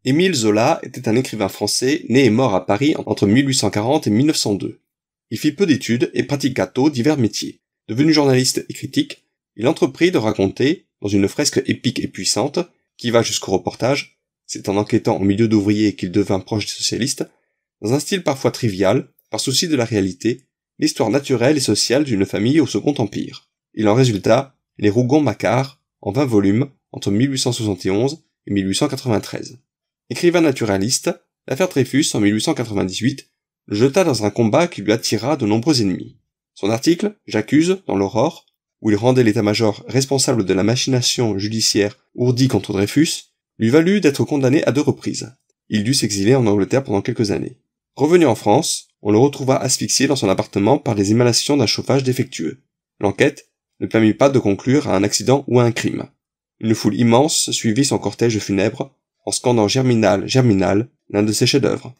Émile Zola était un écrivain français né et mort à Paris entre 1840 et 1902. Il fit peu d'études et pratiqua tôt divers métiers. Devenu journaliste et critique, il entreprit de raconter, dans une fresque épique et puissante, qui va jusqu'au reportage, c'est en enquêtant au milieu d'ouvriers qu'il devint proche des socialistes, dans un style parfois trivial, par souci de la réalité, l'histoire naturelle et sociale d'une famille au Second Empire. Il en résulta Les Rougon-Macquart, en 20 volumes, entre 1871 et 1893. Écrivain naturaliste, l'affaire Dreyfus, en 1898, le jeta dans un combat qui lui attira de nombreux ennemis. Son article, J'accuse, dans l'Aurore, où il rendait l'état-major responsable de la machination judiciaire ourdie contre Dreyfus, lui valut d'être condamné à 2 reprises. Il dut s'exiler en Angleterre pendant quelques années. Revenu en France, on le retrouva asphyxié dans son appartement par les émanations d'un chauffage défectueux. L'enquête ne permit pas de conclure à un accident ou à un crime. Une foule immense suivit son cortège funèbre, en scandant Germinal, Germinal, l'un de ses chefs-d'œuvre.